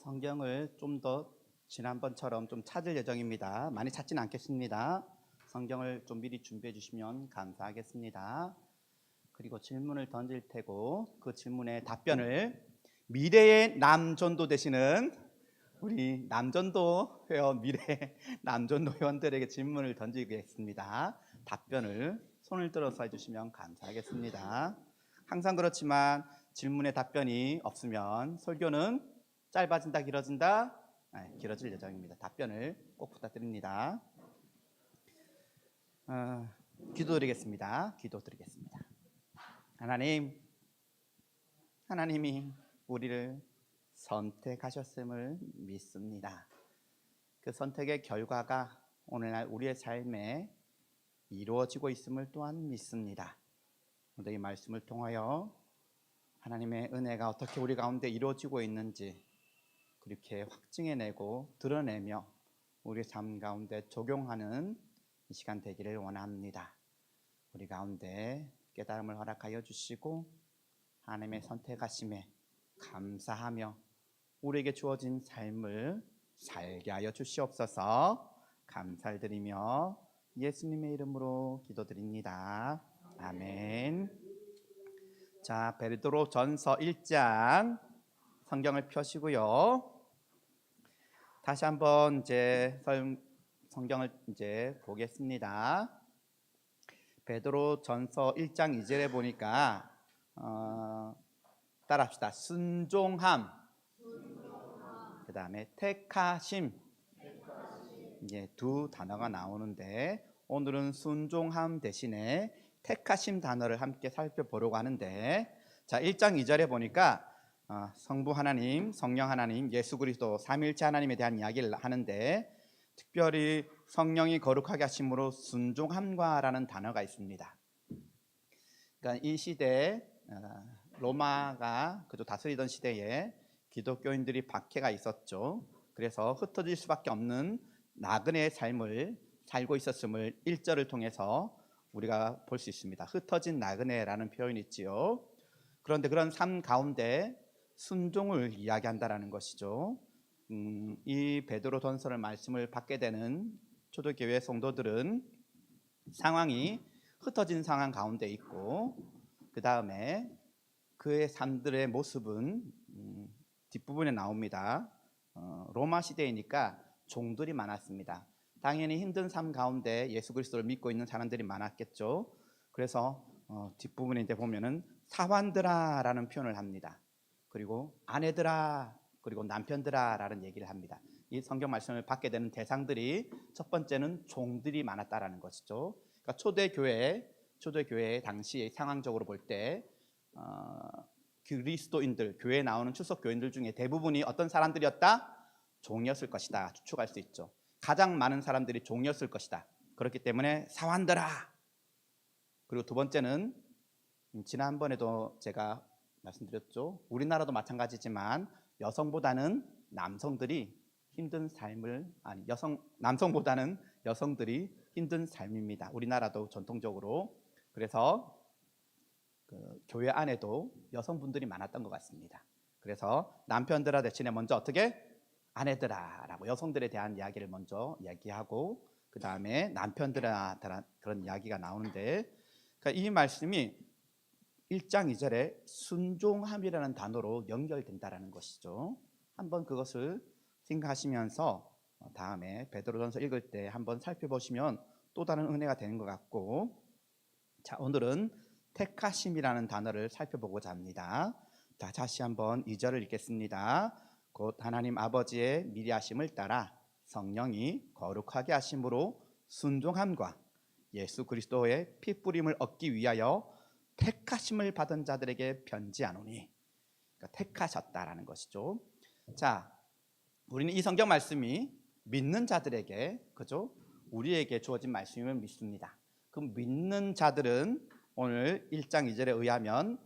성경을 좀 더 지난번처럼 좀 찾을 예정입니다. 많이 찾지는 않겠습니다. 성경을 좀 미리 준비해 주시면 감사하겠습니다. 그리고 질문을 던질 테고 그 질문에 답변을 미래의 남전도 되시는 우리 남전도 회원, 미래 남전도 회원들에게 질문을 던지겠습니다. 답변을 손을 들어서 해주시면 감사하겠습니다. 항상 그렇지만 질문에 답변이 없으면 설교는 짧아진다, 길어진다? 길어질 예정입니다. 답변을 꼭 부탁드립니다. 기도드리겠습니다. 하나님이 우리를 선택하셨음을 믿습니다. 그 선택의 결과가 오늘날 우리의 삶에 이루어지고 있음을 또한 믿습니다. 오늘 이 말씀을 통하여 하나님의 은혜가 어떻게 우리 가운데 이루어지고 있는지 그렇게 확증해내고 드러내며 우리 삶 가운데 적용하는 이 시간 되기를 원합니다. 우리 가운데 깨달음을 허락하여 주시고 하나님의 선택하심에 감사하며 우리에게 주어진 삶을 살게 하여 주시옵소서. 감사를 드리며 예수님의 이름으로 기도드립니다. 아멘. 자, 베드로전서 1장 성경을 펴시고요. 다시 한번 성경을 보겠습니다. 베드로전서 1장 2절에 보니까 따라합시다. 순종함, 그 다음에 택하심, 이제 두 단어가 나오는데 오늘은 순종함 대신에 택하심 단어를 함께 살펴보려고 하는데, 자 1장 2절에 보니까 성부 하나님, 성령 하나님, 예수 그리스도 삼위일체 하나님에 대한 이야기를 하는데 특별히 성령이 거룩하게 하심으로 순종함과라는 단어가 있습니다. 그러니까 이 시대에 로마가 그저 다스리던 시대에 기독교인들이 박해가 있었죠. 그래서 흩어질 수밖에 없는 나그네의 삶을 살고 있었음을 1절을 통해서 우리가 볼 수 있습니다. 흩어진 나그네라는 표현이 있지요. 그런데 그런 삶 가운데 순종을 이야기한다라는 것이죠. 이 베드로전서를 말씀을 받게 되는 초대교회 성도들은 상황이 흩어진 상황 가운데 있고 그 다음에 그의 삶들의 모습은 뒷부분에 나옵니다. 로마 시대이니까 종들이 많았습니다. 당연히 힘든 삶 가운데 예수 그리스도를 믿고 있는 사람들이 많았겠죠. 그래서 뒷부분에 이제 보면은 사환들아라는 표현을 합니다. 그리고 아내들아, 그리고 남편들아라는 얘기를 합니다. 이 성경 말씀을 받게 되는 대상들이 첫 번째는 종들이 많았다라는 것이죠. 그러니까 초대교회 당시에 상황적으로 볼 때 그리스도인들, 교회에 나오는 출석 교인들 중에 대부분이 어떤 사람들이었다? 종이었을 것이다. 추측할 수 있죠. 가장 많은 사람들이 종이었을 것이다. 그렇기 때문에 사환들아. 그리고 두 번째는 지난번에도 제가 말씀드렸죠. 우리나라도 마찬가지지만 여성보다는 남성들이 힘든 삶을 남성보다는 여성들이 힘든 삶입니다. 우리나라도 전통적으로. 그래서 교회 안에도 여성분들이 많았던 것 같습니다. 그래서 남편들아 대신에 먼저 어떻게? 아내들아라고 여성들에 대한 이야기를 먼저 이야기하고 그 다음에 남편들아 그런 이야기가 나오는데, 그러니까 이 말씀이 1장 2절에 순종함이라는 단어로 연결된다라는 것이죠. 한번 그것을 생각하시면서 다음에 베드로전서 읽을 때 한번 살펴보시면 또 다른 은혜가 되는 것 같고, 자 오늘은 택하심이라는 단어를 살펴보고자 합니다. 자 다시 한번 2절을 읽겠습니다. 곧 하나님 아버지의 미리하심을 따라 성령이 거룩하게 하심으로 순종함과 예수 그리스도의 피뿌림을 얻기 위하여 택하심을 받은 자들에게 편지하노니, 그러니까 택하셨다라는 것이죠. 자, 우리는 이 성경 말씀이 믿는 자들에게, 그죠? 우리에게 주어진 말씀임을 믿습니다. 그럼 믿는 자들은 오늘 1장 2절에 의하면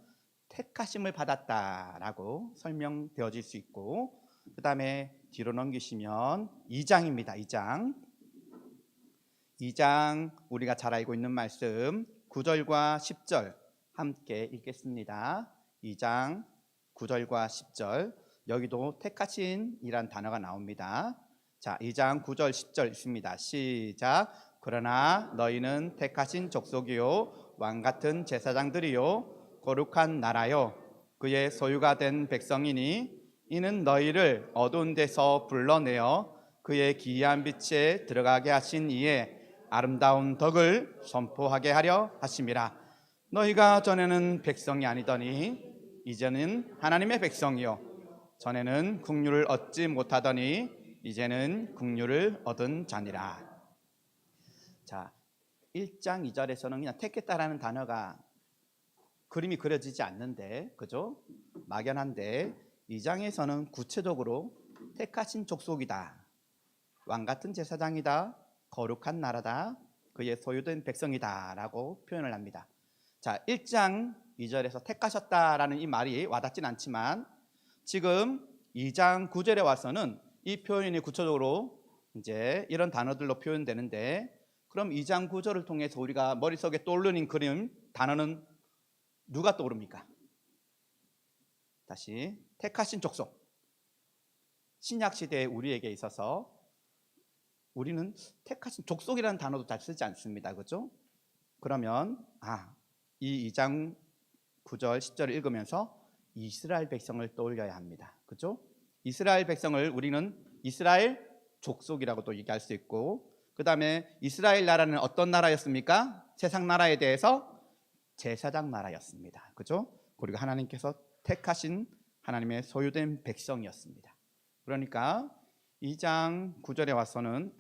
택하심을 받았다라고 설명되어질 수 있고, 그 다음에 뒤로 넘기시면 2장입니다. 2장 우리가 잘 알고 있는 말씀 9절과 10절 함께 읽겠습니다. 2장 9절과 10절. 여기도 택하신이란 단어가 나옵니다. 자, 2장 9절 10절 있습니다. 시작. 그러나 너희는 택하신 족속이요 왕 같은 제사장들이요 거룩한 나라요 그의 소유가 된 백성이니 이는 너희를 어두운 데서 불러내어 그의 기이한 빛에 들어가게 하신 이의 아름다운 덕을 선포하게 하려 하심이라. 너희가 전에는 백성이 아니더니 이제는 하나님의 백성이요 전에는 국류를 얻지 못하더니 이제는 국류를 얻은 자니라. 자, 1장 2절에서는 그냥 택했다라는 단어가 그림이 그려지지 않는데, 그죠? 막연한데 2장에서는 구체적으로 택하신 족속이다, 왕 같은 제사장이다, 거룩한 나라다, 그의 소유된 백성이다 라고 표현을 합니다. 자, 1장 2절에서 택하셨다라는 이 말이 와닿진 않지만 지금 2장 9절에 와서는 이 표현이 구체적으로 이제 이런 단어들로 표현되는데, 그럼 2장 9절을 통해서 우리가 머릿속에 떠오르는 그림, 단어는 누가 떠오릅니까? 다시 택하신 족속. 신약시대의 우리에게 있어서 우리는 택하신 족속이라는 단어도 잘 쓰지 않습니다. 그렇죠? 그러면 이 2장 9절 10절을 읽으면서 이스라엘 백성을 떠올려야 합니다. 그렇죠? 이스라엘 백성을 우리는 이스라엘 족속이라고도 얘기할 수 있고, 그 다음에 이스라엘 나라는 어떤 나라였습니까? 세상 나라에 대해서 제사장 나라였습니다. 그죠? 그리고 하나님께서 택하신 하나님의 소유된 백성이었습니다. 그러니까 2장 9절에 와서는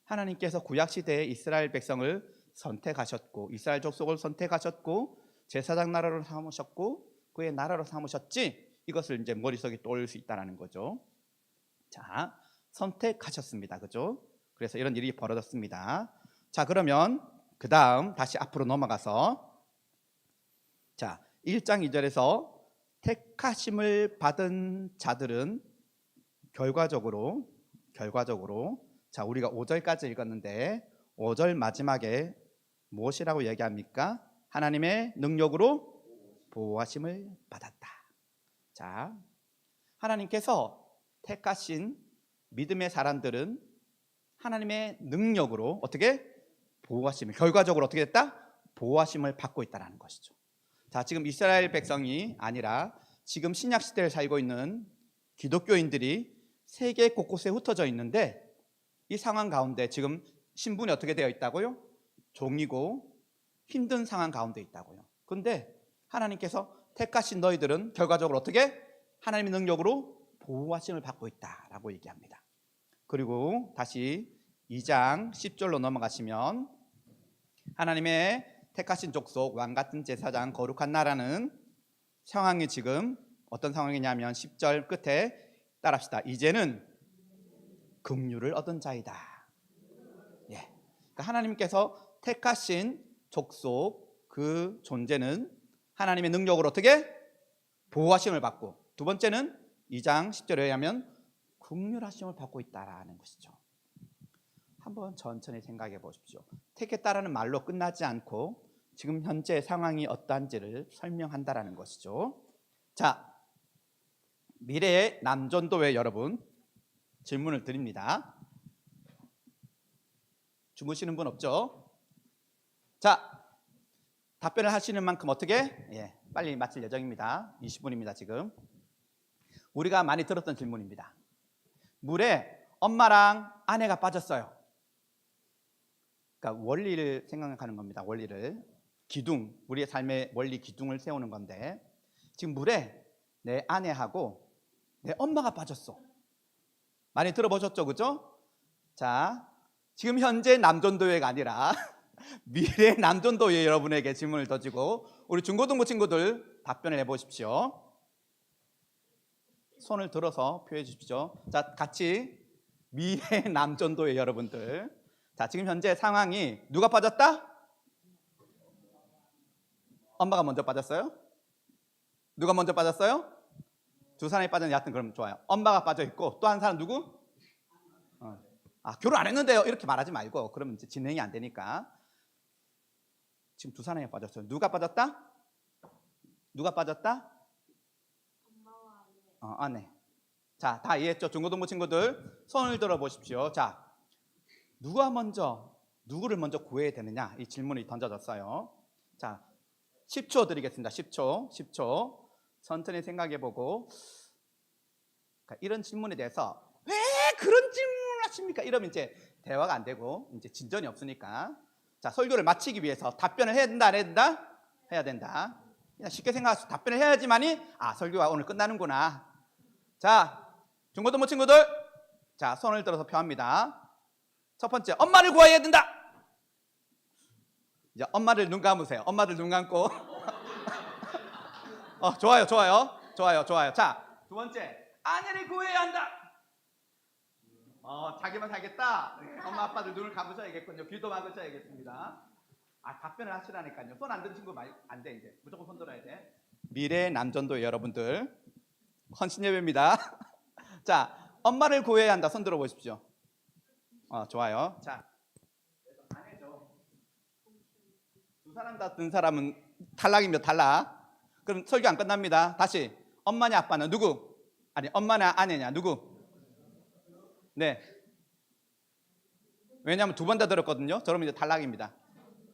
하나님께서 구약시대에 이스라엘 백성을 선택하셨고 이스라엘 족속을 선택하셨고 제사장 나라로 삼으셨고 그의 나라로 삼으셨지, 이것을 이제 머릿속에 떠올릴 수 있다는 거죠. 자, 선택하셨습니다. 그죠? 그래서 이런 일이 벌어졌습니다. 자, 그러면 그 다음 다시 앞으로 넘어가서 자, 1장 2절에서 택하심을 받은 자들은 결과적으로 자, 우리가 5절까지 읽었는데 5절 마지막에 무엇이라고 얘기합니까? 하나님의 능력으로 보호하심을 받았다. 자, 하나님께서 택하신 믿음의 사람들은 하나님의 능력으로 어떻게 보호하심을, 결과적으로 어떻게 됐다? 보호하심을 받고 있다는 것이죠. 자, 지금 이스라엘 백성이 아니라 지금 신약 시대를 살고 있는 기독교인들이 세계 곳곳에 흩어져 있는데, 이 상황 가운데 지금 신분이 어떻게 되어 있다고요? 종이고 힘든 상황 가운데 있다고요. 그런데 하나님께서 택하신 너희들은 결과적으로 어떻게? 하나님의 능력으로 보호하심을 받고 있다라고 얘기합니다. 그리고 다시 2장 10절로 넘어가시면 하나님의 택하신 족속, 왕같은 제사장, 거룩한 나라는 상황이 지금 어떤 상황이냐면 10절 끝에 따라합시다. 이제는 긍휼을 얻은 자이다. 예. 그러니까 하나님께서 택하신 족속, 그 존재는 하나님의 능력으로 어떻게? 보호하심을 받고, 두 번째는 2장 10절에 의하면 긍휼하심을 받고 있다라는 것이죠. 한번 천천히 생각해 보십시오. 택했다라는 말로 끝나지 않고 지금 현재 상황이 어떠한지를 설명한다라는 것이죠. 자, 미래의 남전도회 여러분, 질문을 드립니다. 주무시는 분 없죠? 자, 답변을 하시는 만큼 어떻게? 빨리 마칠 예정입니다. 20분입니다 지금. 우리가 많이 들었던 질문입니다. 물에 엄마랑 아내가 빠졌어요. 그러니까 원리를 생각하는 겁니다. 원리를. 기둥, 우리의 삶의 원리 기둥을 세우는 건데, 지금 물에 내 아내하고 내 엄마가 빠졌어. 많이 들어보셨죠? 그죠? 자, 지금 현재 남전도회가 아니라 미래 남전도회 여러분에게 질문을 던지고 우리 중고등부 친구들 답변을 해보십시오. 손을 들어서 표해 주십시오. 자, 같이 미래 남전도회 여러분들. 자, 지금 현재 상황이 누가 빠졌다? 엄마가 먼저 빠졌어요? 누가 먼저 빠졌어요? 두 사람이 빠졌는데 하여튼 그럼 좋아요. 엄마가 빠져 있고 또 한 사람 누구? 결혼 안 했는데요. 이렇게 말하지 말고, 그러면 이제 진행이 안 되니까. 지금 두 사람이 빠졌어요. 누가 빠졌다? 누가 빠졌다? 엄마와 아내. 아내. 자, 다 이해했죠? 중고등부 친구들 손을 들어 보십시오. 자, 누구를 먼저 구해야 되느냐? 이 질문이 던져졌어요. 자, 10초 드리겠습니다. 10초. 천천히 생각해 보고, 이런 질문에 대해서 왜 그런 질문을 하십니까? 이러면 이제 대화가 안 되고 이제 진전이 없으니까. 자, 설교를 마치기 위해서 답변을 해야 된다, 안 해야 된다? 해야 된다. 그냥 쉽게 생각해서 답변을 해야지만이 설교가 오늘 끝나는구나. 자, 중고등부 친구들, 자, 손을 들어서 표합니다. 첫 번째, 엄마를 구해야 된다. 이제 엄마를 눈 감으세요. 엄마들 눈 감고. 좋아요. 자, 두 번째, 아내를 구해야 한다. 자기만 살겠다. 엄마 아빠들 눈을 감으셔야겠군요. 귀도 막으셔야겠습니다. 답변을 하시라니까요. 손 안 드는 친구 안 돼. 이제 무조건 손 들어야 돼. 미래 남전도 여러분들 헌신 예배입니다. 자, 엄마를 구해야 한다. 손 들어 보십시오. 좋아요. 자, 아내죠. 두 사람 다 든 사람은 탈락입니다. 탈락. 그럼 설교 안 끝납니다. 다시 엄마냐 아빠는 누구? 아니, 엄마냐 아내냐 누구? 네. 왜냐하면 두 번 다 들었거든요. 그러면 이제 탈락입니다.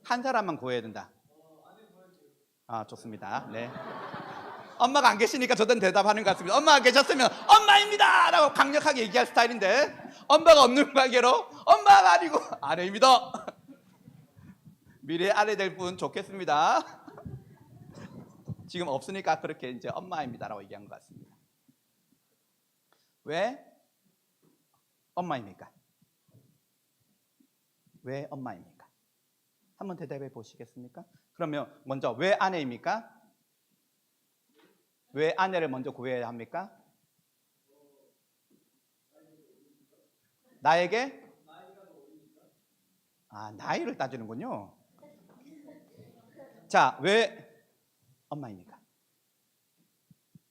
한 사람만 구해야 된다. 좋습니다. 네. 엄마가 안 계시니까 저는 대답하는 것 같습니다. 엄마가 계셨으면 엄마입니다! 라고 강력하게 얘기할 스타일인데, 엄마가 없는 관계로 엄마가 아니고 아내입니다. 미래 아내 될 분 좋겠습니다. 지금 없으니까 그렇게 이제 엄마입니다 라고 얘기한 것 같습니다. 왜 엄마입니까? 왜 엄마입니까? 한번 대답해 보시겠습니까? 그러면 먼저 왜 아내입니까? 왜 아내를 먼저 구해야 합니까? 나에게? 나이를 따지는군요. 자, 왜 엄마입니까?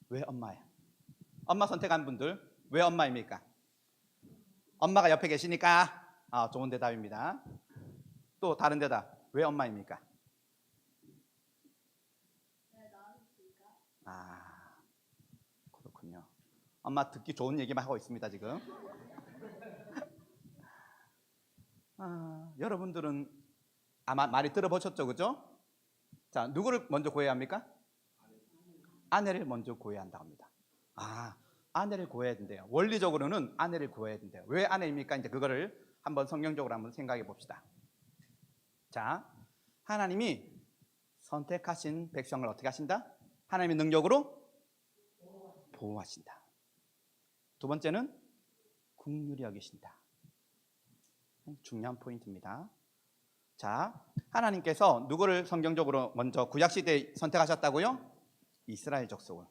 왜 엄마야? 엄마 선택한 분들 왜 엄마입니까? 엄마가 옆에 계시니까. 좋은 대답입니다. 또 다른 대답. 왜 엄마입니까? 그렇군요. 엄마 듣기 좋은 얘기만 하고 있습니다 지금. 여러분들은 아마 많이 들어보셨죠, 그죠? 자, 누구를 먼저 구해야 합니까? 아내를 먼저 구해야 한다고 합니다. 아내를 구해야 된대요. 원리적으로는 아내를 구해야 된대요. 왜 아내입니까? 이제 그거를 한번 성경적으로 한번 생각해 봅시다. 자, 하나님이 선택하신 백성을 어떻게 하신다? 하나님의 능력으로 보호하신다. 두 번째는 긍휼히 여기신다. 중요한 포인트입니다. 자, 하나님께서 누구를 성경적으로 먼저 구약시대에 선택하셨다고요? 이스라엘 족속을.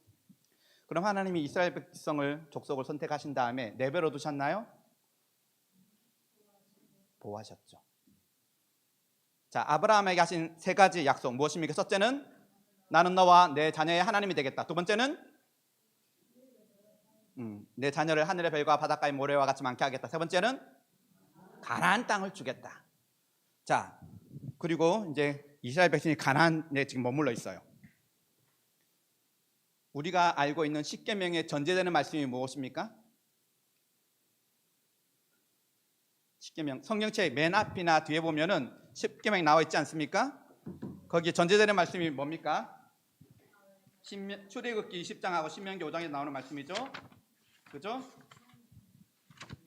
그럼 하나님이 이스라엘 백성을 족속을 선택하신 다음에 내버려 두셨나요? 보호하셨죠. 자, 아브라함에게 하신 세 가지 약속 무엇입니까? 첫째는 나는 너와 내 자녀의 하나님이 되겠다. 두 번째는 내 자녀를 하늘의 별과 바닷가의 모래와 같이 많게 하겠다. 세 번째는 가나안 땅을 주겠다. 자, 그리고 이제 이스라엘 백성이 가나안에 지금 머물러 있어요. 우리가 알고 있는 십계명에 전제되는 말씀이 무엇입니까? 십계명 성경책 맨 앞이나 뒤에 보면은 십계명이 나와 있지 않습니까? 거기에 전제되는 말씀이 뭡니까? 출애굽기 10장하고 신명기 5장에 나오는 말씀이죠. 그죠?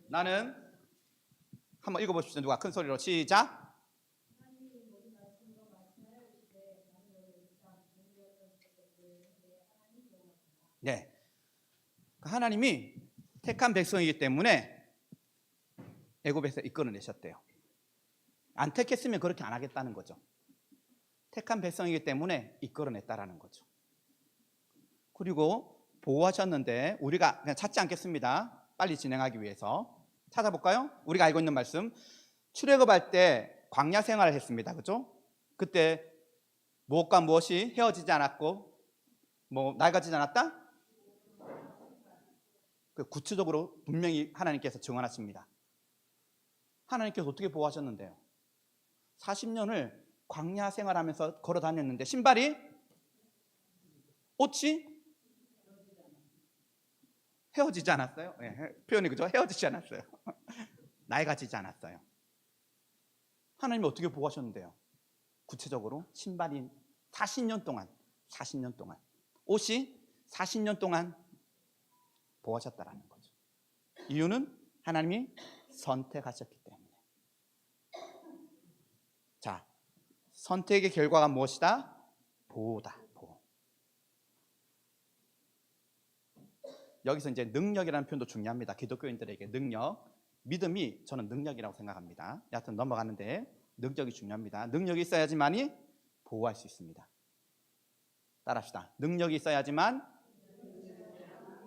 나는 한번 읽어보십시오. 누가 큰 소리로 시작. 네, 하나님이 택한 백성이기 때문에 애굽에서 이끌어내셨대요. 안 택했으면 그렇게 안 하겠다는 거죠. 택한 백성이기 때문에 이끌어냈다라는 거죠. 그리고 보호하셨는데 우리가 그냥 찾지 않겠습니다. 빨리 진행하기 위해서 찾아볼까요? 우리가 알고 있는 말씀. 출애굽할 때 광야 생활을 했습니다. 그죠? 그때 무엇과 무엇이 헤어지지 않았고 낡아지지 않았다? 구체적으로 분명히 하나님께서 증언하십니다. 하나님께서 어떻게 보호하셨는데요? 40년을 광야 생활하면서 걸어 다녔는데 신발이 옷이 헤어지지 않았어요? 네, 표현이 그죠? 헤어지지 않았어요. 나이가 지지 않았어요. 하나님이 어떻게 보호하셨는데요? 구체적으로 신발이 40년 동안 옷이 40년 동안 보호하셨다라는 거죠. 이유는 하나님이 선택하셨기 때문에. 자, 선택의 결과가 무엇이다? 보호다. 보호. 여기서 이제 능력이라는 표현도 중요합니다. 기독교인들에게 능력, 믿음이 저는 능력이라고 생각합니다. 여하튼 넘어가는데 능력이 중요합니다. 능력이 있어야지만이 보호할 수 있습니다. 따라합시다. 능력이 있어야지만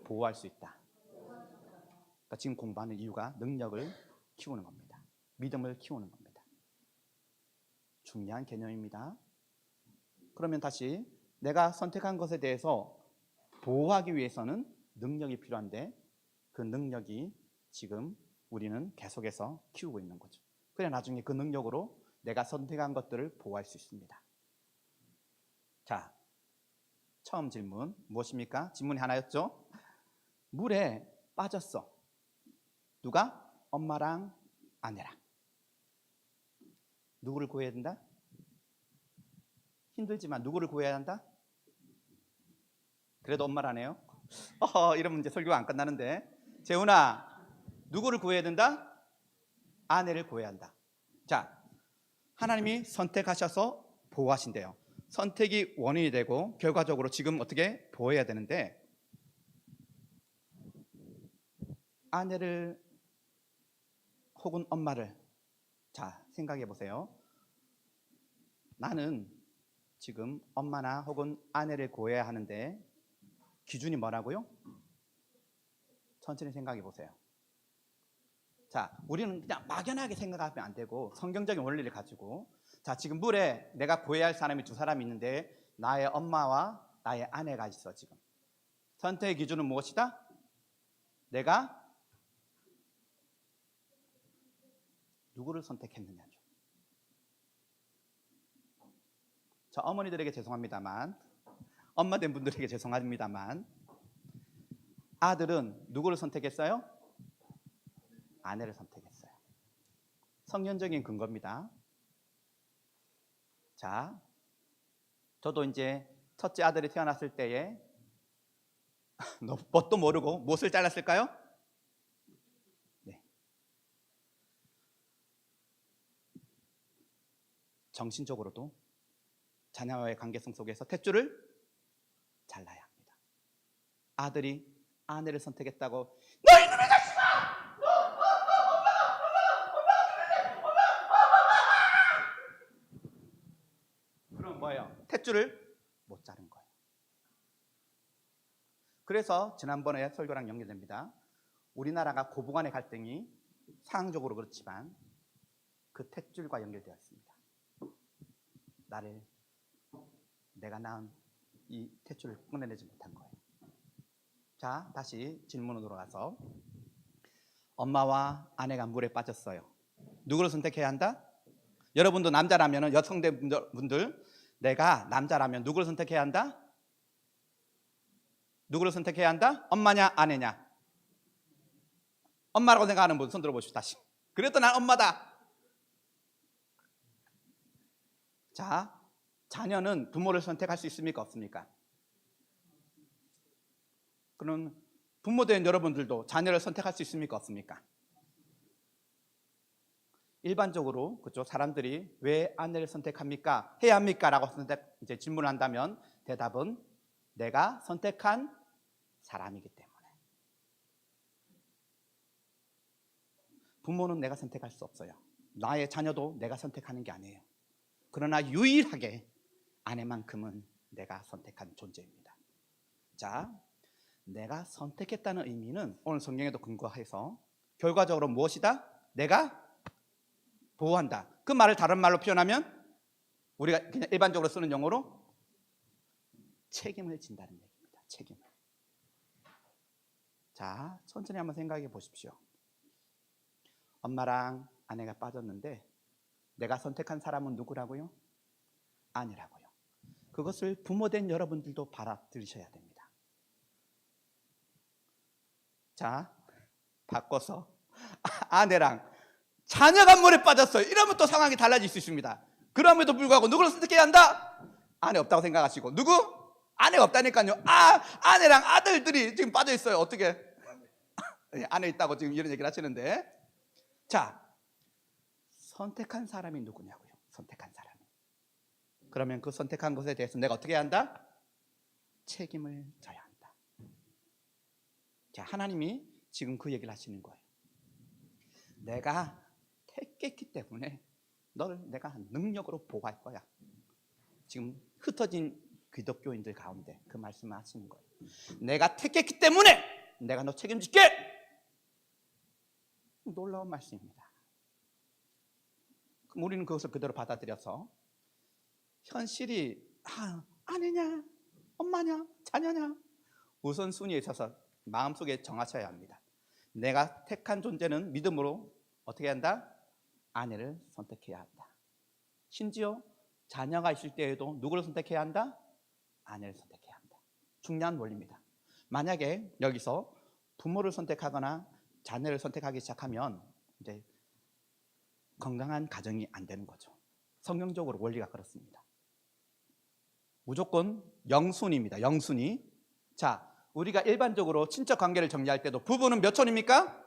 보호할 수 있다. 그러니까 지금 공부하는 이유가 능력을 키우는 겁니다. 믿음을 키우는 겁니다. 중요한 개념입니다. 그러면 다시 내가 선택한 것에 대해서 보호하기 위해서는 능력이 필요한데 그 능력이 지금 우리는 계속해서 키우고 있는 거죠. 그래 나중에 그 능력으로 내가 선택한 것들을 보호할 수 있습니다. 자, 처음 질문 무엇입니까? 질문이 하나였죠. 물에 빠졌어. 누가? 엄마랑 아내랑. 누구를 구해야 된다? 힘들지만 누구를 구해야 한다? 그래도 엄마라네요. 이러면 이제 설교가 안 끝나는데. 재훈아, 누구를 구해야 된다? 아내를 구해야 한다. 자, 하나님이 선택하셔서 보호하신대요. 선택이 원인이 되고 결과적으로 지금 어떻게 보호해야 되는데, 아내를 혹은 엄마를, 자 생각해 보세요. 나는 지금 엄마나 혹은 아내를 구해야 하는데 기준이 뭐라고요? 천천히 생각해 보세요. 자, 우리는 그냥 막연하게 생각하면 안 되고 성경적인 원리를 가지고, 자 지금 물에 내가 구해야 할 사람이 두 사람이 있는데 나의 엄마와 나의 아내가 있어. 지금 선택의 기준은 무엇이다? 내가 누구를 선택했느냐죠. 자, 어머니들에게 죄송합니다만, 엄마 된 분들에게 죄송합니다만, 아들은 누구를 선택했어요? 아내를 선택했어요. 성경적인 근거입니다. 자, 저도 이제 첫째 아들이 태어났을 때에 뭣도 모르고 무엇을 잘랐을까요? 네. 정신적으로도 자녀와의 관계성 속에서 탯줄을 잘라야 합니다. 아들이 아내를 선택했다고 너 이놈의 자식아! 그럼 뭐예요? 탯줄을 못 자른 거예요. 그래서 지난번에 설교랑 연결됩니다. 우리나라가 고부간의 갈등이 상황적으로 그렇지만 그 탯줄과 연결되어 있습니다. 내가 낳은 이 탯줄을 꺼내내지 못한 거예요. 자, 다시 질문으로 돌아가서, 엄마와 아내가 물에 빠졌어요. 누구를 선택해야 한다? 여러분도 남자라면, 여성분들, 내가 남자라면 누구를 선택해야 한다? 누구를 선택해야 한다? 엄마냐 아내냐? 엄마라고 생각하는 분 손 들어보십시오. 다시. 그래도 난 엄마다. 자, 자녀는 부모를 선택할 수 있습니까? 없습니까? 그럼 부모 된 여러분들도 자녀를 선택할 수 있습니까? 없습니까? 일반적으로 그죠? 사람들이 왜 아내를 선택합니까? 해야 합니까? 라고 이제 질문을 한다면 대답은 내가 선택한 사람이기 때문에. 부모는 내가 선택할 수 없어요. 나의 자녀도 내가 선택하는 게 아니에요. 그러나 유일하게 아내만큼은 내가 선택한 존재입니다. 자, 내가 선택했다는 의미는 오늘 성경에도 근거해서 결과적으로 무엇이다? 내가 보호한다. 그 말을 다른 말로 표현하면 우리가 그냥 일반적으로 쓰는 용어로 책임을 진다는 얘기입니다. 책임을. 자, 천천히 한번 생각해 보십시오. 엄마랑 아내가 빠졌는데 내가 선택한 사람은 누구라고요? 아니라고요. 그것을 부모된 여러분들도 받아들이셔야 됩니다. 자, 바꿔서 아내랑 자녀가 물에 빠졌어요. 이러면 또 상황이 달라질 수 있습니다. 그럼에도 불구하고 누구를 선택해야 한다? 아내 없다고 생각하시고. 누구? 아내가 없다니까요. 아내랑 아들들이 지금 빠져 있어요. 어떻게? 아내 있다고 지금 이런 얘기를 하시는데, 자, 선택한 사람이 누구냐고요. 선택한 사람이. 그러면 그 선택한 것에 대해서 내가 어떻게 해야 한다? 책임을 져야 한다. 자, 하나님이 지금 그 얘기를 하시는 거예요. 내가 택했기 때문에 너를 내가 능력으로 보호할 거야. 지금 흩어진 기독교인들 가운데 그 말씀을 하시는 거예요. 내가 택했기 때문에 내가 너 책임질게. 놀라운 말씀입니다. 그럼 우리는 그것을 그대로 받아들여서 현실이 아내냐, 엄마냐, 자녀냐, 우선순위에 있어서 마음속에 정하셔야 합니다. 내가 택한 존재는 믿음으로 어떻게 한다? 아내를 선택해야 한다. 심지어 자녀가 있을 때에도 누구를 선택해야 한다? 아내를 선택해야 한다. 중요한 원리입니다. 만약에 여기서 부모를 선택하거나 자녀를 선택하기 시작하면 이제 건강한 가정이 안 되는 거죠. 성경적으로 원리가 그렇습니다. 무조건 영순위입니다. 영순위. 자, 우리가 일반적으로 친척 관계를 정리할 때도 부부는 몇 촌입니까?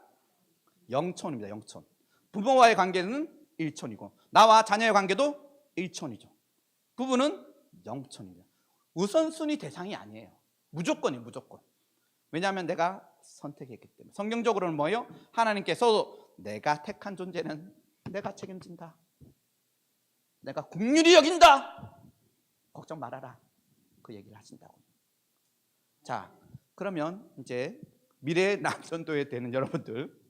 0촌입니다. 0촌. 부모와의 관계는 1촌이고 나와 자녀의 관계도 1촌이죠. 부부는 0촌입니다. 우선순위 대상이 아니에요. 무조건이에요. 무조건. 왜냐하면 내가 선택했기 때문에. 성경적으로는 뭐예요? 하나님께서 내가 택한 존재는 내가 책임진다. 내가 긍휼히 여긴다. 걱정 말아라. 그 얘기를 하신다고. 자, 그러면 이제 미래의 남전도에 되는 여러분들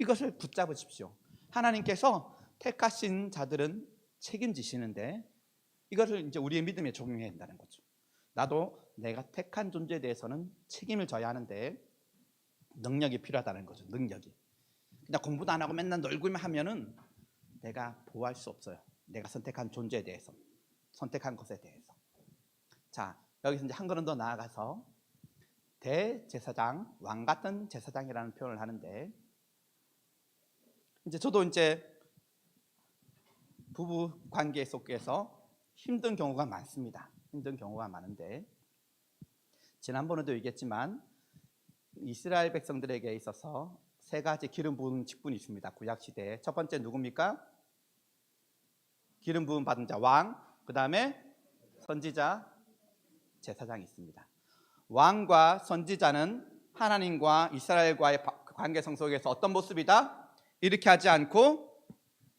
이것을 붙잡으십시오. 하나님께서 택하신 자들은 책임지시는데 이것을 이제 우리의 믿음에 적용해야 한다는 거죠. 나도 내가 택한 존재에 대해서는 책임을 져야 하는데 능력이 필요하다는 거죠. 능력이. 그냥 공부도 안 하고 맨날 놀기만 하면은 내가 보호할 수 없어요. 내가 선택한 존재에 대해서, 선택한 것에 대해서. 자, 여기서 이제 한 걸음 더 나아가서 대제사장, 왕 같은 제사장이라는 표현을 하는데 이제 저도 이제 부부 관계 속에서 힘든 경우가 많습니다. 힘든 경우가 많은데 지난번에도 얘기했지만 이스라엘 백성들에게 있어서 세 가지 기름 부은 직분이 있습니다. 구약 시대에 첫 번째 누굽니까? 기름 부음 받은 자 왕, 그 다음에 선지자, 제사장이 있습니다. 왕과 선지자는 하나님과 이스라엘과의 관계성 속에서 어떤 모습이다? 이렇게 하지 않고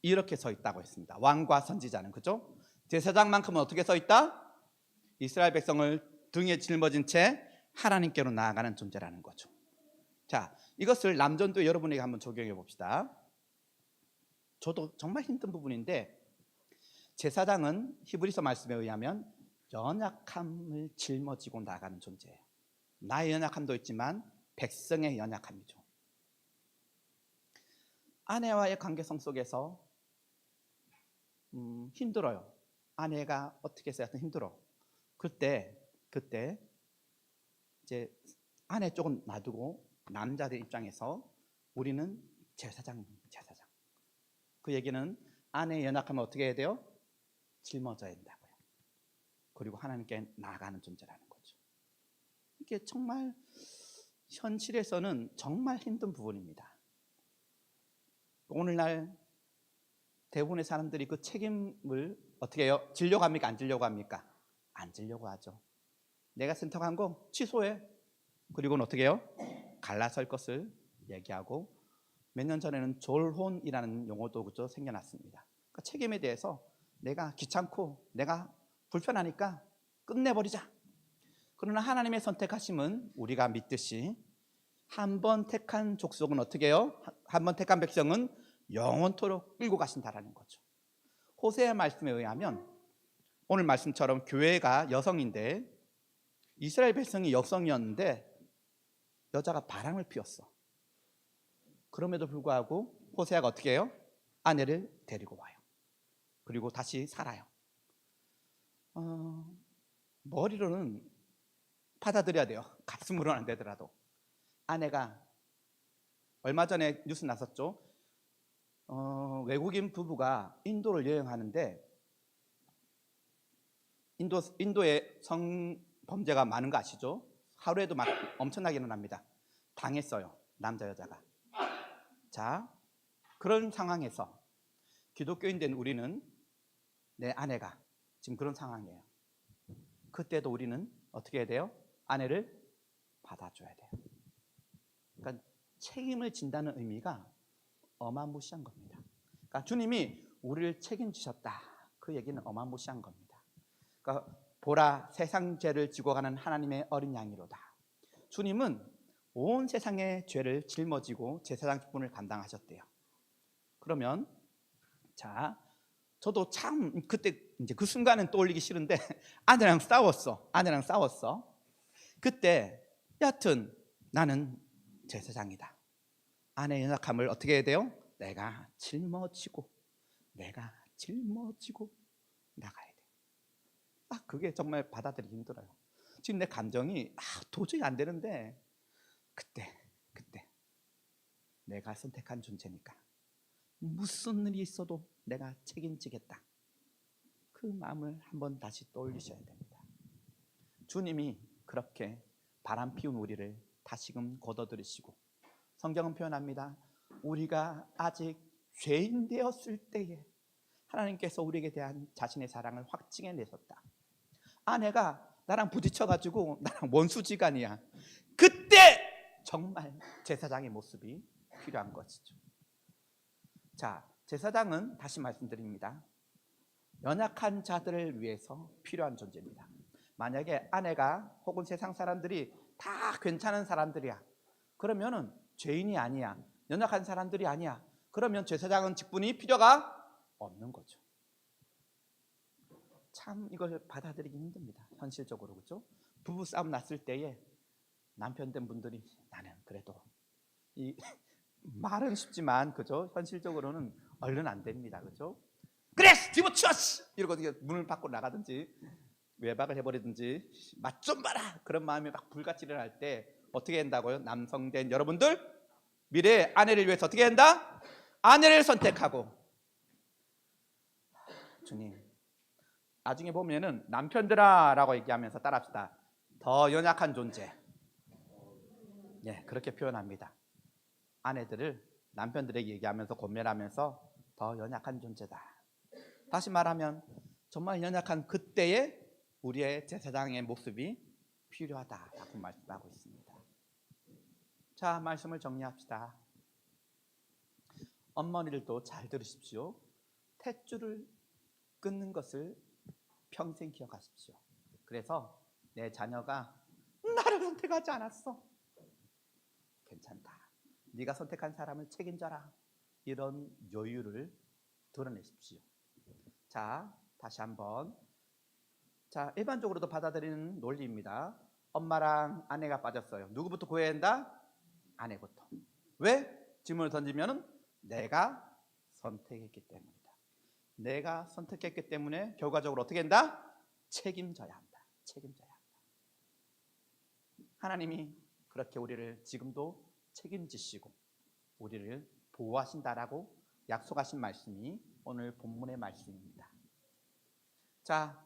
이렇게 서 있다고 했습니다. 왕과 선지자는, 그죠? 제사장만큼은 어떻게 서 있다? 이스라엘 백성을 등에 짊어진 채 하나님께로 나아가는 존재라는 거죠. 자, 이것을 남전도 여러분에게 한번 적용해 봅시다. 저도 정말 힘든 부분인데 제사장은 히브리서 말씀에 의하면 연약함을 짊어지고 나가는 존재예요. 나의 연약함도 있지만 백성의 연약함이죠. 아내와의 관계성 속에서 힘들어요. 아내가 어떻게 해서 하여튼 힘들어. 그때 이제 아내 쪽은 놔두고 남자들 입장에서 우리는 제사장. 그 얘기는 아내의 연약함을 어떻게 해야 돼요? 짊어져야 된다고요. 그리고 하나님께 나아가는 존재라는 거죠. 이게 정말 현실에서는 정말 힘든 부분입니다. 오늘날 대부분의 사람들이 그 책임을 어떻게 해요? 지려고 합니까? 안 지려고 합니까? 안 지려고 하죠. 내가 선택한 거 취소해. 그리고는 어떻게 해요? 갈라설 것을 얘기하고 몇 년 전에는 졸혼이라는 용어도 그죠? 생겨났습니다. 그러니까 책임에 대해서 내가 귀찮고 내가 불편하니까 끝내버리자. 그러나 하나님의 선택하심은 우리가 믿듯이 한 번 택한 족속은 어떻게 해요? 한 번 택한 백성은 영원토록 끌고 가신다라는 거죠. 호세의 말씀에 의하면 오늘 말씀처럼 교회가 여성인데 이스라엘 백성이 여성이었는데 여자가 바람을 피웠어. 그럼에도 불구하고 호세아가 어떻게 해요? 아내를 데리고 와요. 그리고 다시 살아요. 머리로는 받아들여야 돼요. 가슴으로는 안 되더라도. 아내가 얼마 전에 뉴스 났었죠. 외국인 부부가 인도를 여행하는데 인도에 성범죄가 많은 거 아시죠? 하루에도 막 엄청나게 일어납니다. 당했어요, 남자 여자가. 자, 그런 상황에서 기독교인 된 우리는, 내 아내가 지금 그런 상황이에요. 그때도 우리는 어떻게 해야 돼요? 아내를 받아줘야 돼요. 그러니까 책임을 진다는 의미가 어마무시한 겁니다. 그러니까 주님이 우리를 책임지셨다, 그 얘기는 어마무시한 겁니다. 그러니까 보라, 세상 죄를 지고 가는 하나님의 어린 양이로다. 주님은 온 세상의 죄를 짊어지고 제사장 직분을 감당하셨대요. 그러면 자, 저도 참 그때 이제 그 순간은 떠올리기 싫은데 아내랑 싸웠어. 그때 여하튼 나는 제사장이다. 아내의 연약함을 어떻게 해야 돼요? 내가 짊어지고 나가야 돼. 그게 정말 받아들이기 힘들어요. 지금 내 감정이 도저히 안 되는데 그때 내가 선택한 존재니까 무슨 일이 있어도 내가 책임지겠다. 그 마음을 한번 다시 떠올리셔야 됩니다. 주님이 그렇게 바람 피운 우리를 다시금 걷어들이시고, 성경은 표현합니다. 우리가 아직 죄인 되었을 때에 하나님께서 우리에게 대한 자신의 사랑을 확증해 내셨다. 아내가 나랑 부딪혀가지고 나랑 원수지간이야. 그때 정말 제사장의 모습이 필요한 것이죠. 자, 제사장은 다시 말씀드립니다. 연약한 자들을 위해서 필요한 존재입니다. 만약에 아내가 혹은 세상 사람들이 다 괜찮은 사람들이야, 그러면은 죄인이 아니야, 연약한 사람들이 아니야, 그러면 제사장은 직분이 필요가 없는 거죠. 참 이걸 받아들이기 힘듭니다, 현실적으로. 그렇죠? 부부 싸움 났을 때에 남편 된 분들이 나는 그래도 이 말은 쉽지만 그죠? 현실적으로는 얼른 안 됩니다. 그죠? 그래! 집어치워! 이러고 문을 밖으로 나가든지 외박을 해버리든지 맛 좀 봐라! 그런 마음이 막 불같이 일어날 때 어떻게 한다고요? 남성된 여러분들, 미래의 아내를 위해서 어떻게 한다? 아내를 선택하고. 주님, 나중에 보면은 남편들아 라고 얘기하면서 따라합시다. 더 연약한 존재. 네, 그렇게 표현합니다. 아내들을 남편들에게 얘기하면서 권면하면서 더 연약한 존재다. 다시 말하면 정말 연약한 그때에 우리의 제사장의 모습이 필요하다라고 말씀하고 있습니다. 자, 말씀을 정리합시다. 어머니들도 잘 들으십시오. 탯줄을 끊는 것을 평생 기억하십시오. 그래서 내 자녀가 나를 선택하지 않았어, 괜찮다, 네가 선택한 사람을 책임져라, 이런 여유를 드러내십시오. 자, 다시 한번. 자, 일반적으로도 받아들이는 논리입니다. 엄마랑 아내가 빠졌어요. 누구부터 구해야 한다? 아내부터. 왜? 질문을 던지면은 내가 선택했기 때문이다. 내가 선택했기 때문에 결과적으로 어떻게 한다? 책임져야 한다. 하나님이 그렇게 우리를 지금도 책임지시고 우리를 보호하신다라고 약속하신 말씀이 오늘 본문의 말씀입니다. 자,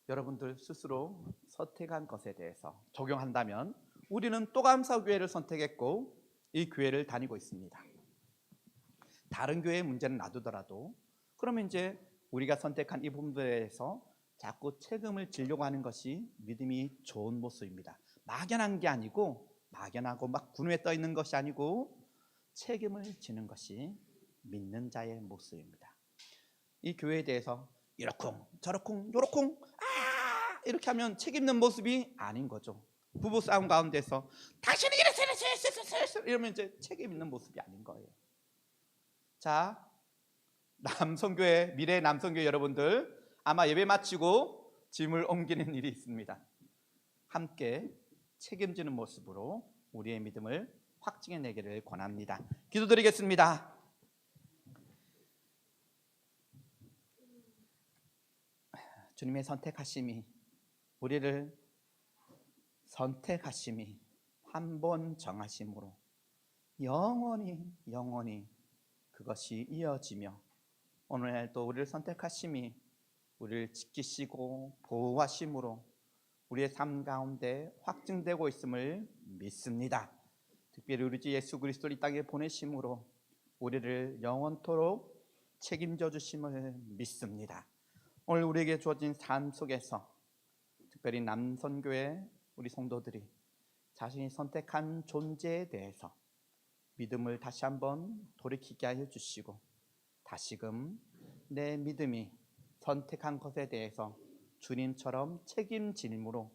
여러분들 스스로 선택한 것에 대해서 적용한다면 우리는 또감사 교회를 선택했고 이 교회를 다니고 있습니다. 다른 교회의 문제는 놔두더라도 그러면 이제 우리가 선택한 이 부분에 대해서 자꾸 책임을 지려고 하는 것이 믿음이 좋은 모습입니다. 막연한 게 아니고, 막연하고 막 군우에 떠 있는 것이 아니고 책임을 지는 것이 믿는 자의 모습입니다. 이 교회에 대해서 이러쿵 저러쿵 요러쿵 이렇게 하면 책임 있는 모습이 아닌 거죠. 부부 싸움 가운데서 당신이 이랬어 이러면 이제 책임 있는 모습이 아닌 거예요. 자, 남성교회, 미래 남성교회 여러분들, 아마 예배 마치고 짐을 옮기는 일이 있습니다. 함께 책임지는 모습으로 우리의 믿음을 확증해 내기를 권합니다. 기도드리겠습니다. 주님의 선택하심이, 우리를 선택하심이 한 번 정하심으로 영원히 그것이 이어지며 오늘날도 우리를 선택하심이 우리를 지키시고 보호하심으로 우리의 삶 가운데 확증되고 있음을 믿습니다. 특별히 우리 주 예수 그리스도를 이 땅에 보내심으로 우리를 영원토록 책임져 주심을 믿습니다. 오늘 우리에게 주어진 삶 속에서 특별히 남선교회 우리 성도들이 자신이 선택한 존재에 대해서 믿음을 다시 한번 돌이키게 하여 주시고 다시금 내 믿음이 선택한 것에 대해서 주님처럼 책임짐으로